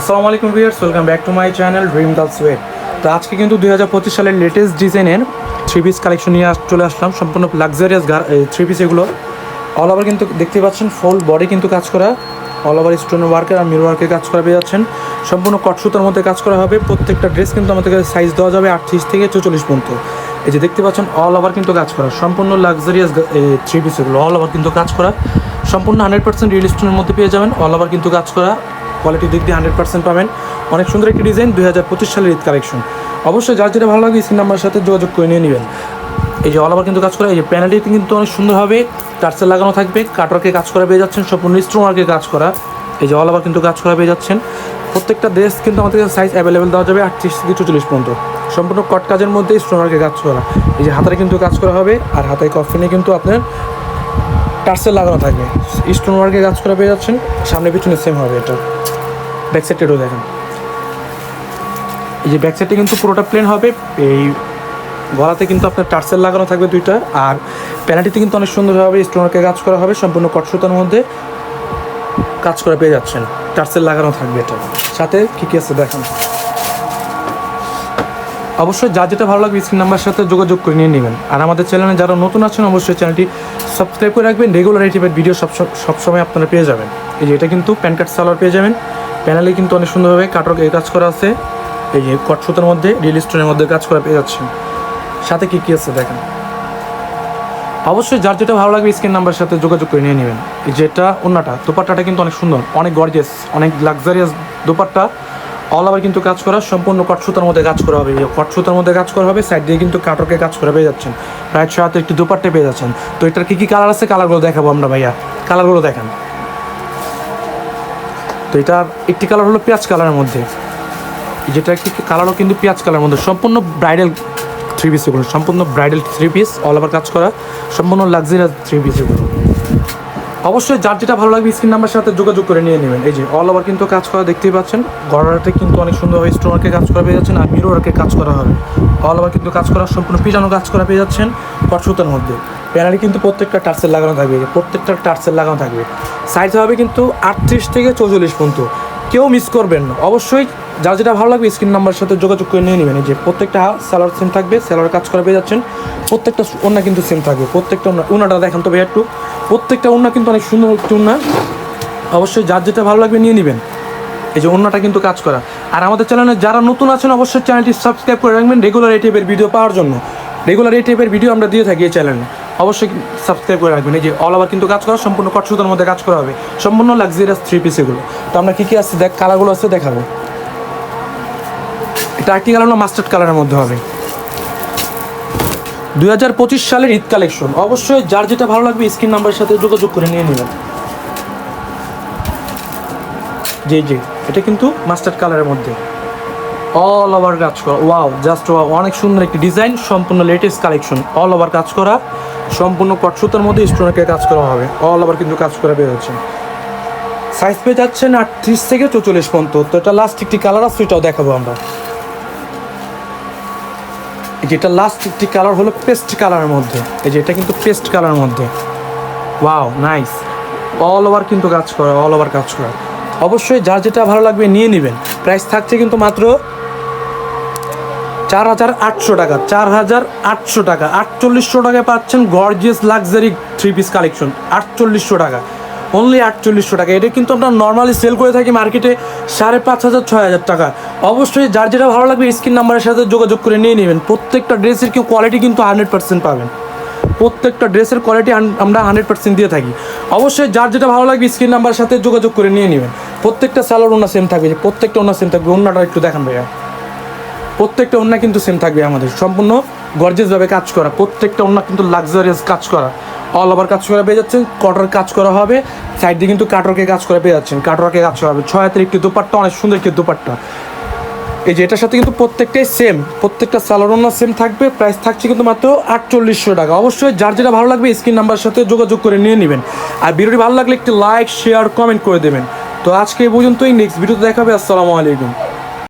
আসসালামু আলাইকুম viewers, welcome back to my channel dream girls web. তো আজকে কিন্তু 2025 সালের লেটেস্ট ডিজাইনের থ্রি পিস কালেকশন নিয়ে চলে আসলাম। সম্পূর্ণ লাক্সারিয়াস থ্রি পিস এগুলো অল ওভার কিন্তু দেখতে পাচ্ছেন, ফুল বডি কিন্তু কাজ করা, অল ওভার স্টোন ওয়ার্কের আর মিরর ওয়ার্কের কাজ করা পেয়ে যাচ্ছেন। সম্পূর্ণ কট সুতার মধ্যে কাজ করা হবে। প্রত্যেকটা ড্রেস কিন্তু আমাদেরকে সাইজ দেওয়া যাবে 38 থেকে 44 পর্যন্ত। এই যে দেখতে পাচ্ছেন অল ওভার কিন্তু কাজ করা, সম্পূর্ণ লাক্সারিয়াস থ্রি পিস এগুলো অল ওভার কিন্তু কাজ করা, সম্পূর্ণ 100% রিয়েল স্টোনের মধ্যে পেয়ে যাবেন। অল ওভার কিন্তু কাজ করা, কোয়ালিটির দিক দিয়ে 100% পাবেন। অনেক সুন্দর একটি ডিজাইন, 2025 সালের ঈদ কালেকশন। অবশ্যই যার যেটা ভালো লাগে স্ক্রিন নাম্বারের সাথে যোগাযোগ করে নিয়ে নেবেন। এই যে অল ওভার কিন্তু কাজ করা, এই যে প্যানেলটি কিন্তু অনেক সুন্দর হবে, টার্সেল লাগানো থাকবে, কাটওয়ার্কে কাজ করা পেয়ে যাচ্ছেন, সম্পূর্ণ স্টোন ওয়ার্কে কাজ করা। এই যে অল ওভার কিন্তু কাজ করা পেয়ে যাচ্ছেন। প্রত্যেকটা ড্রেস কিন্তু আমাদের সাইজ অ্যাভেলেবেল দেওয়া যাবে 38 থেকে 44 পর্যন্ত। সম্পূর্ণ কট কাজের মধ্যে স্টোন ওয়ার্কে কাজ করা। এই যে হাতারে কিন্তু কাজ করা হবে, আর হাতায় কফিনে কিন্তু আপনার টার্সেল লাগানো থাকবে, স্টোন ওয়ার্কে কাজ করা পেয়ে যাচ্ছেন। সামনে পিছনে সেম হবে। এটা ব্যাক সাইডটাও দেখেন, এই যে ব্যাক সাইডটা কিন্তু পুরোটা প্লেন হবে। এই গলাতে কিন্তু আপনার টার্সেল লাগানো থাকবে দুইটা, আর প্যানেলটিতে কিন্তু অনেক সুন্দরভাবে স্টোনওয়ার্কে কাজ করা হবে। সম্পূর্ণ কট সুতার মধ্যে কাজ করা পেয়ে যাচ্ছেন, টার্সেল লাগানো থাকবে। এটা সাথে কী কী আছে দেখেন। অবশ্যই যার যেটা ভালো লাগবে স্ক্রিন নাম্বারের সাথে যোগাযোগ করে নিয়ে নেবেন। আর আমাদের চ্যানেলে যারা নতুন আছেন অবশ্যই চ্যানেলটি সাবস্ক্রাইব করে রাখবেন। রেগুলার এই টাইপের ভিডিও সবসময় আপনারা পেয়ে যাবেন। এই যে এটা কিন্তু প্যান্ট কাট সালোয়ার পেয়ে যাবেন। প্যানেলে কিন্তু অনেক সুন্দরভাবে কাটওয়ার্কে কাজ করা আছে। এই যে কট সুতার মধ্যে রিয়েল স্টোনের মধ্যে কাজ করা পেয়ে যাচ্ছেন। সাথে কী কী আছে দেখেন। অবশ্যই যার যেটা ভালো লাগবে স্ক্রিন নাম্বারের সাথে যোগাযোগ করে নিয়ে নেবেন। এই যেটা ওন্নাটা, দোপাট্টাটা কিন্তু অনেক সুন্দর, অনেক গর্জিয়াস, অনেক লাক্সারিয়াস দোপাট্টা। অল ওভার কিন্তু কাজ করা, সম্পূর্ণ কট সুতার মধ্যে কাজ করা হবে। কট সুতার মধ্যে কাজ করা হবে, সাইড দিয়ে কিন্তু কাটওয়ার্কে কাজ করা পেয়ে যাচ্ছেন। প্রায় সাথে একটি দোপাট্টা পেয়ে যাচ্ছেন। তো এটার কী কী কালার আছে, কালারগুলো দেখাবো আমরা ভাইয়া। কালারগুলো দেখেন। তো এটার একটি কালার হলো পেঁয়াজ কালারের মধ্যে, যেটা একটি কালারও কিন্তু পেঁয়াজ কালারের মধ্যে। সম্পূর্ণ ব্রাইডাল থ্রি পিস এগুলো, সম্পূর্ণ bridal three piece, all over কাজ করা, সম্পূর্ণ লাক্সারিয়াস থ্রি পিস এগুলো। অবশ্যই যার যেটা ভালো লাগবে স্ক্রিন নাম্বারের সাথে যোগাযোগ করে নিয়ে নেবেন। এই যে অল ওভার কিন্তু কাজ করা দেখতেই পাচ্ছেন। গড়াতে কিন্তু অনেক সুন্দরভাবে স্টোন ওয়ার্কে কাজ করা পেয়ে যাচ্ছেন, আর মিরর ওয়ার্কে কাজ করা হবে। অল ওভার কিন্তু কাজ করা, সম্পূর্ণ পিজানো কাজ করা পেয়ে যাচ্ছেন কট সুতার মধ্যে। প্যানেলে কিন্তু প্রত্যেকটা টার্সেল লাগানো থাকবে, প্রত্যেকটা টার্সেল লাগানো থাকবে। সাইজ হবে কিন্তু 38 থেকে 44 পর্যন্ত। কেউ মিস করবেন না। অবশ্যই যার যেটা ভালো লাগবে স্ক্রিন নাম্বারের সাথে যোগাযোগ করে নিয়ে নেবেন। এই যে প্রত্যেকটা সালোয়ার সেম থাকবে, সালোয়ার কাজ করা পেয়ে যাচ্ছেন। প্রত্যেকটা ওড়না কিন্তু সেম থাকবে, প্রত্যেকটা ওড়নাটা দেখেন তো ভাই একটু। প্রত্যেকটা ওড়না কিন্তু অনেক সুন্দর একটু ওড়না। অবশ্যই যার যেটা ভালো লাগবে নিয়ে নেবেন। এই যে ওড়নাটা কিন্তু কাজ করা। আর আমাদের চ্যানেলে যারা নতুন আছেন অবশ্যই চ্যানেলটি সাবস্ক্রাইব করে রাখবেন রেগুলার এই টাইপের ভিডিও পাওয়ার জন্য। রেগুলার এই টাইপের ভিডিও আমরা দিয়ে থাকি এই চ্যানেলে, অবশ্যই সাবস্ক্রাইব করে রাখবেন। এই যে অল ওভার কিন্তু কাজ করা, সম্পূর্ণ কট সুতার মধ্যে কাজ করা হবে, সম্পূর্ণ লাক্সারিয়াস থ্রি পিস এগুলো। তো আমরা কী কী আছে দেখ, কালারগুলো আছে দেখাবো। এটা একটি কালার হলো মাস্টার্ড কালারের মধ্যে হবে, 2025 সালের ঈদ কালেকশন। অবশ্যই যার যেটা ভালো লাগবে স্ক্রিন নাম্বারের সাথে যোগাযোগ করে নিয়ে নেবেন। জি জি, এটা কিন্তু মাস্টার্ড কালারের মধ্যে অল ওভার কাজ করা। ওয়াও, জাস্ট ওয়াও, অনেক সুন্দর একটি ডিজাইন, সম্পূর্ণ লেটেস্ট কালেকশন। অল ওভার কাজ করা, সম্পূর্ণ কট সুতার মধ্যে স্টোনকে কাজ করা হবে। অল ওভার কিন্তু কাজ করা বের হচ্ছে। সাইজ পেয়ে যাচ্ছেন 38 থেকে 44 পর্যন্ত। তো এটা লাস্ট একটি কালার আছে, এটাও দেখাবো আমরা। যেটা লাস্ট একটি কালার হলো পেস্ট কালারের মধ্যে। এই যে এটা কিন্তু পেস্ট কালারের মধ্যে। Wow, nice. অল ওভার কিন্তু কাজ করা, অল ওভার কাজ করা। অবশ্যই যার যেটা ভালো লাগবে নিয়ে নেবেন। প্রাইস থাকছে কিন্তু মাত্র 4800 টাকা, 4800 টাকা। 4800 টাকায় পাচ্ছেন gorgeous luxury three piece collection. 4800 টাকা, অনলি 4800 টাকা। এটা কিন্তু আমরা নর্মালি সেল করে থাকি মার্কেটে 5500 6000 টাকা। অবশ্যই যার যেটা ভালো লাগবে স্ক্রিন নাম্বারের সাথে যোগাযোগ করে নিয়ে নেবেন। প্রত্যেকটা ড্রেসের কোয়ালিটি কিন্তু 100% পাবেন। প্রত্যেকটা ড্রেসের কোয়ালিটি আমরা 100% দিয়ে থাকি। অবশ্যই যার যেটা ভালো লাগবে স্ক্রিন নাম্বারের সাথে যোগাযোগ করে নিয়ে নেবেন। প্রত্যেকটা সালোয়ার ওড়না সেম থাকবে, প্রত্যেকটা ওড়না সেম থাকবে। ওড়নাটা একটু দেখান ভাইয়া। প্রত্যেকটা ওড়না কিন্তু সেম থাকবে আমাদের, সম্পূর্ণ গর্জিয়াসভাবে কাজ করা। প্রত্যেকটা ওড়না কিন্তু লাক্সারিয়াস কাজ করা, অল ওভার কাজ করা পেয়ে যাচ্ছেন। কটর কাজ করা হবে, সাইড দিয়ে কিন্তু কাটওয়ার্কে কাজ করা পেয়ে যাচ্ছেন। কাটওয়ার্কে কাজ করা হবে। 6 হাতের একটি দোপাট্টা, অনেক সুন্দর একটি দোপাট্টা। এই যে এটার সাথে কিন্তু প্রত্যেকটাই সেম, প্রত্যেকটা সালোয়ার ওড়না সেম থাকবে। প্রাইস থাকছে কিন্তু মাত্র 4800 টাকা। অবশ্যই যার যেটা ভালো লাগবে স্ক্রিন নাম্বারের সাথে যোগাযোগ করে নিয়ে নেবেন। আর ভিডিওটি ভালো লাগলে একটি লাইক, শেয়ার, কমেন্ট করে দেবেন। তো আজকে এই পর্যন্তই, নেক্সট ভিডিওতে দেখাবে। আসসালামু আলাইকুম।